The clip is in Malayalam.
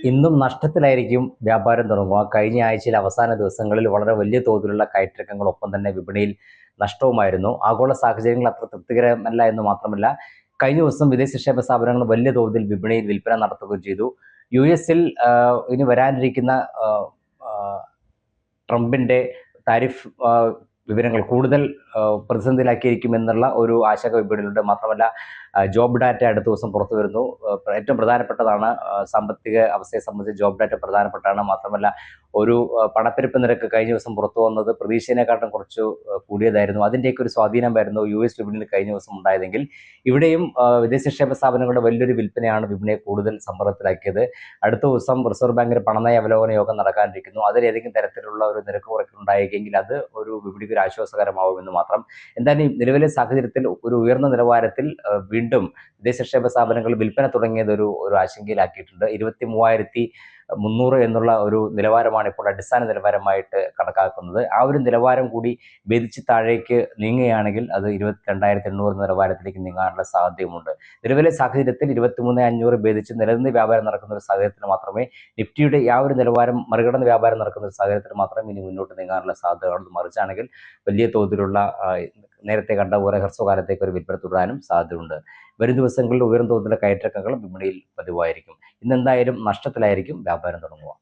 ഇന്നും നഷ്ടത്തിലായിരിക്കും വ്യാപാരം തുടങ്ങുക. കഴിഞ്ഞ ആഴ്ചയിലെ അവസാന ദിവസങ്ങളിൽ വളരെ വലിയ തോതിലുള്ള കയറ്റിറക്കങ്ങളൊപ്പം തന്നെ വിപണിയിൽ നഷ്ടവുമായിരുന്നു. ആഗോള സാഹചര്യങ്ങൾ അത്ര തൃപ്തികരമല്ല എന്ന് മാത്രമല്ല, കഴിഞ്ഞ ദിവസം വിദേശ നിക്ഷേപ സ്ഥാപനങ്ങൾ വലിയ തോതിൽ വിപണിയിൽ വിൽപ്പന നടത്തുകയും ചെയ്തു. യു എസിൽ ഇനി വരാനിരിക്കുന്ന ട്രംപിന്റെ താരിഫ് വിവരങ്ങൾ കൂടുതൽ പ്രതിസന്ധിയിലാക്കിയിരിക്കുമെന്നുള്ള ഒരു ആശങ്ക വിപണിയിലുണ്ട്. മാത്രമല്ല, ജോബ് ഡാറ്റ അടുത്ത ദിവസം പുറത്തു വരുന്നു. ഏറ്റവും പ്രധാനപ്പെട്ടതാണ്, സാമ്പത്തിക അവസ്ഥയെ സംബന്ധിച്ച് ജോബ് ഡാറ്റ പ്രധാനപ്പെട്ടാണ്. മാത്രമല്ല, ഒരു പണപ്പെരുപ്പ് നിരക്ക് കഴിഞ്ഞ ദിവസം പുറത്തു വന്നത് പ്രതീക്ഷയെക്കാട്ടും കുറച്ച് കൂടിയതായിരുന്നു. അതിൻ്റെയൊക്കെ ഒരു സ്വാധീനമായിരുന്നു യു എസ് വിപണിയിൽ കഴിഞ്ഞ ദിവസം ഉണ്ടായതെങ്കിൽ, ഇവിടെയും വിദേശ നിക്ഷേപ സ്ഥാപനങ്ങളുടെ വലിയൊരു വിൽപ്പനയാണ് വിപണിയെ കൂടുതൽ സമ്മർദ്ദത്തിലാക്കിയത്. അടുത്ത ദിവസം റിസർവ് ബാങ്കിന്റെ പണനയ അവലോകന യോഗം നടക്കാനിരിക്കുന്നു. അതിലേതെങ്കിലും തരത്തിലുള്ള ഒരു നിരക്ക് കുറയ്ക്കൽ ഉണ്ടായെങ്കിൽ അത് ഒരു വിപണിക്ക് ഒരു ആശ്വാസകരമാവുമെന്ന് മാത്രം. എന്തായാലും നിലവിലെ സാഹചര്യത്തിൽ ഒരു ഉയർന്ന നിലവാരത്തിൽ വീണ്ടും വിദേശ നിക്ഷേപ സ്ഥാപനങ്ങൾ വിൽപ്പന തുടങ്ങിയത് ഒരു ആശങ്കയിലാക്കിയിട്ടുണ്ട്. 23,300 എന്നുള്ള ഒരു നിലവാരമാണ് ഇപ്പോൾ അടിസ്ഥാന നിലവാരമായിട്ട് കണക്കാക്കുന്നത്. ആ ഒരു നിലവാരം കൂടി ഭേദിച്ച് താഴേക്ക് നീങ്ങുകയാണെങ്കിൽ അത് 22,800 നിലവാരത്തിലേക്ക് നീങ്ങാനുള്ള സാധ്യതയുമുണ്ട്. നിലവിലെ സാഹചര്യത്തിൽ 23,500 ഭേദിച്ച് നിലനിന്ന് വ്യാപാരം നടക്കുന്ന ഒരു സാഹചര്യത്തിൽ മാത്രമേ, നിഫ്റ്റിയുടെ ആ ഒരു നിലവാരം മറികടന്ന് വ്യാപാരം നടക്കുന്ന ഒരു സാഹചര്യത്തിൽ മാത്രമേ ഇനി മുന്നോട്ട് നീങ്ങാനുള്ള സാധ്യതകളുണ്ട്. മറിച്ചാണെങ്കിൽ വലിയ തോതിലുള്ള നേരത്തെ കണ്ട പോലെ ഹ്രസ്വകാലത്തേക്ക് ഒരു വിൽപ്പന തുടരാനും സാധ്യതയുണ്ട്. വരും ദിവസങ്ങളിൽ ഉയർന്ന തോതിലുള്ള കയറ്റിറക്കങ്ങൾ വിപണിയിൽ പതിവായിരിക്കും. ഇന്നെന്തായാലും നഷ്ടത്തിലായിരിക്കും വ്യാപാരം തുടങ്ങുക.